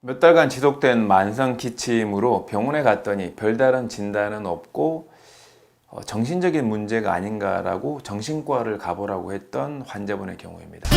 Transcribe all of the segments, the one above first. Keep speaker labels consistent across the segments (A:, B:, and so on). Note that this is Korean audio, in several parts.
A: 몇 달간 지속된 만성 기침으로 병원에 갔더니 별다른 진단은 없고 정신적인 문제가 아닌가라고 정신과를 가보라고 했던 환자분의 경우입니다.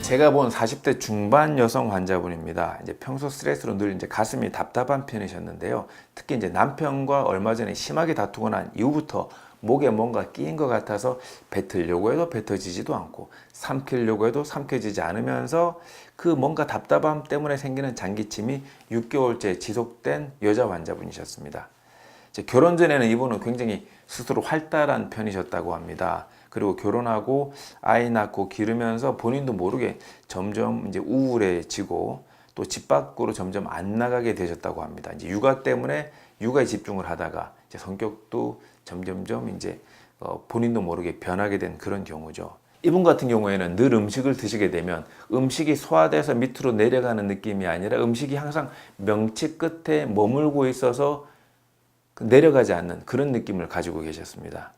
A: 제가 본 40대 중반 여성 환자분입니다. 이제 평소 스트레스로 늘 이제 가슴이 답답한 편이셨는데요. 특히 이제 남편과 얼마 전에 심하게 다투고 난 이후부터 목에 뭔가 끼인 것 같아서 뱉으려고 해도 뱉어지지도 않고 삼키려고 해도 삼켜지지 않으면서 그 뭔가 답답함 때문에 생기는 장기침이 6개월째 지속된 여자 환자분이셨습니다. 이제 결혼 전에는 이분은 굉장히 스스로 활달한 편이셨다고 합니다. 그리고 결혼하고 아이 낳고 기르면서 본인도 모르게 점점 이제 우울해지고 또 집 밖으로 점점 안 나가게 되셨다고 합니다. 이제 육아 때문에 육아에 집중을 하다가 이제 성격도 점점점 이제 본인도 모르게 변하게 된 그런 경우죠. 이분 같은 경우에는 늘 음식을 드시게 되면 음식이 소화돼서 밑으로 내려가는 느낌이 아니라 음식이 항상 명치 끝에 머물고 있어서 내려가지 않는 그런 느낌을 가지고 계셨습니다.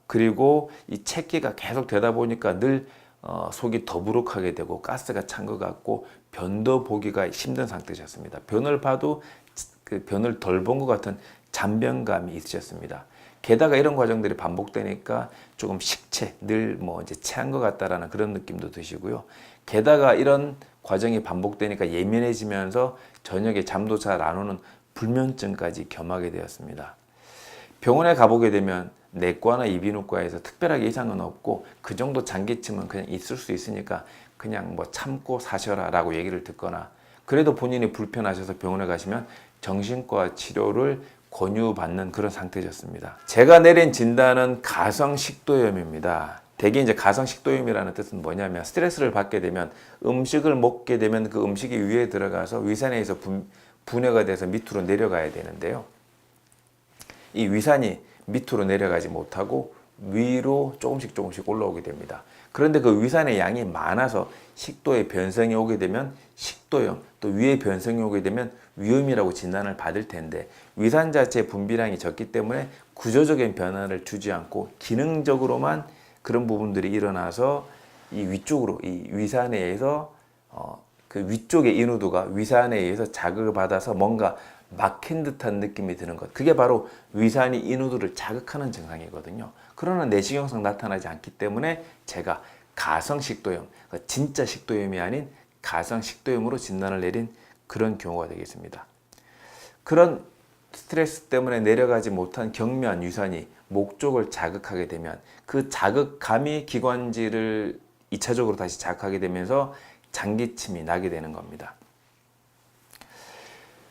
A: 그리고 이 체기가 계속 되다 보니까 늘 속이 더부룩하게 되고 가스가 찬 것 같고 변도 보기가 힘든 상태셨습니다. 변을 봐도 그 변을 덜 본 것 같은 잔변감이 있으셨습니다. 게다가 이런 과정들이 반복되니까 조금 식체, 늘 뭐 이제 체한 것 같다라는 그런 느낌도 드시고요. 게다가 이런 과정이 반복되니까 예민해지면서 저녁에 잠도 잘 안 오는 불면증까지 겸하게 되었습니다. 병원에 가보게 되면 내과나 이비인후과에서 특별하게 이상은 없고 그 정도 장기침은 그냥 있을 수 있으니까 그냥 뭐 참고 사셔라 라고 얘기를 듣거나 그래도 본인이 불편하셔서 병원에 가시면 정신과 치료를 권유받는 그런 상태셨습니다. 제가 내린 진단은 가성식도염입니다. 대개 이제 가성식도염이라는 뜻은 뭐냐면 스트레스를 받게 되면 음식을 먹게 되면 그 음식이 위에 들어가서 위산에서 분해가 돼서 밑으로 내려가야 되는데요. 이 위산이 밑으로 내려가지 못하고 위로 조금씩 올라오게 됩니다. 그런데 그 위산의 양이 많아서 식도에 변성이 오게 되면 식도염, 또 위에 변성이 오게 되면 위염이라고 진단을 받을 텐데 위산 자체의 분비량이 적기 때문에 구조적인 변화를 주지 않고 기능적으로만 그런 부분들이 일어나서 이 위쪽으로 이 위산에 의해서 그 위쪽의 인후두가 위산에 의해서 자극을 받아서 뭔가 막힌 듯한 느낌이 드는 것. 그게 바로 위산이 인후두를 자극하는 증상이거든요. 그러나 내시경상 나타나지 않기 때문에 제가 가성식도염, 진짜 식도염이 아닌 가성식도염으로 진단을 내린 그런 경우가 되겠습니다. 그런 스트레스 때문에 내려가지 못한 경미한 위산이 목 쪽을 자극하게 되면 그 자극감이 기관지를 2차적으로 다시 자극하게 되면서 장기침이 나게 되는 겁니다.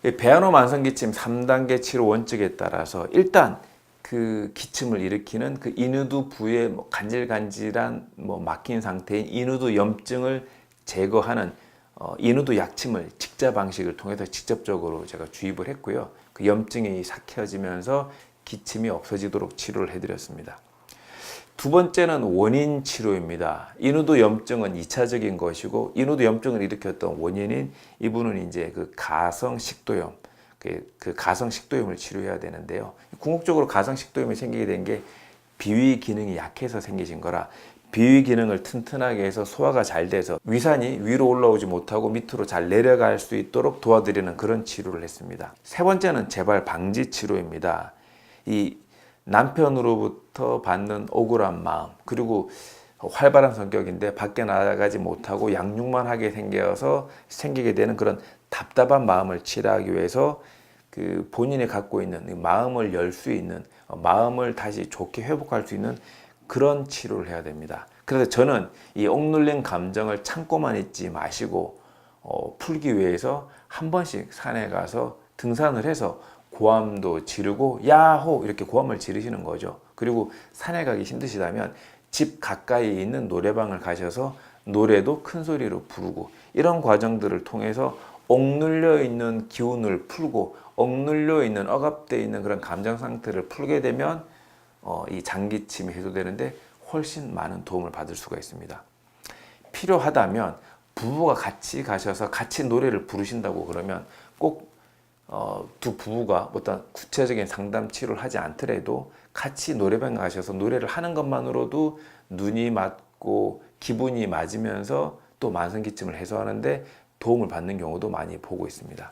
A: 배아노 만성기침 3단계 치료 원칙에 따라서 일단 그 기침을 일으키는 그 인후두 부에 간질간질한 막힌 상태인 인후두 염증을 제거하는 인후두 약침을 직자 방식을 통해서 직접적으로 제가 주입을 했고요. 그 염증이 삭혀지면서 기침이 없어지도록 치료를 해드렸습니다. 두 번째는 원인 치료입니다. 인후두 염증은 2차적인 것이고 인후두 염증을 일으켰던 원인인 이분은 이제 그 가성식도염, 그 가성식도염을 치료해야 되는데요. 궁극적으로 가성식도염이 생기게 된 게 비위 기능이 약해서 생기신 거라 비위 기능을 튼튼하게 해서 소화가 잘 돼서 위산이 위로 올라오지 못하고 밑으로 잘 내려갈 수 있도록 도와드리는 그런 치료를 했습니다. 세 번째는 재발 방지 치료입니다. 이 남편으로부터 받는 억울한 마음 그리고 활발한 성격인데 밖에 나가지 못하고 양육만 하게 생겨서 생기게 되는 그런 답답한 마음을 치료하기 위해서 그 본인이 갖고 있는 마음을 열 수 있는 마음을 다시 좋게 회복할 수 있는 그런 치료를 해야 됩니다. 그래서 저는 이 억눌린 감정을 참고만 있지 마시고 풀기 위해서 한 번씩 산에 가서 등산을 해서 고함도 지르고 야호 이렇게 고함을 지르시는 거죠. 그리고 산에 가기 힘드시다면 집 가까이 있는 노래방을 가셔서 노래도 큰 소리로 부르고 이런 과정들을 통해서 억눌려 있는 기운을 풀고 억눌려 있는 억압되어 있는 그런 감정 상태를 풀게 되면 이 장기침이 해소되는데 훨씬 많은 도움을 받을 수가 있습니다. 필요하다면 부부가 같이 가셔서 같이 노래를 부르신다고 그러면 꼭 두 부부가 어떤 구체적인 상담 치료를 하지 않더라도 같이 노래방 가셔서 노래를 하는 것만으로도 눈이 맞고 기분이 맞으면서 또 만성기침을 해소하는데 도움을 받는 경우도 많이 보고 있습니다.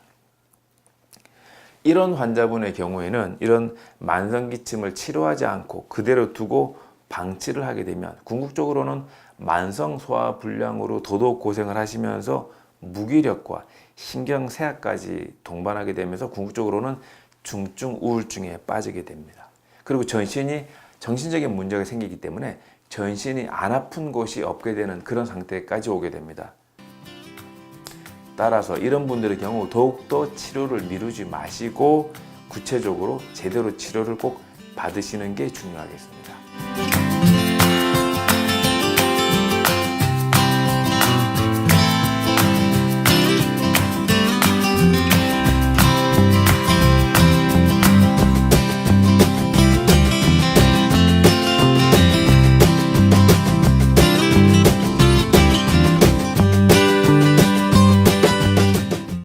A: 이런 환자분의 경우에는 이런 만성기침을 치료하지 않고 그대로 두고 방치를 하게 되면 궁극적으로는 만성소화불량으로 더더욱 고생을 하시면서 무기력과 신경쇠약까지 동반하게 되면서 궁극적으로는 중증 우울증에 빠지게 됩니다. 그리고 정신적인 문제가 생기기 때문에 전신이 안 아픈 곳이 없게 되는 그런 상태까지 오게 됩니다. 따라서 이런 분들의 경우 더욱더 치료를 미루지 마시고 구체적으로 제대로 치료를 꼭 받으시는 게 중요하겠습니다.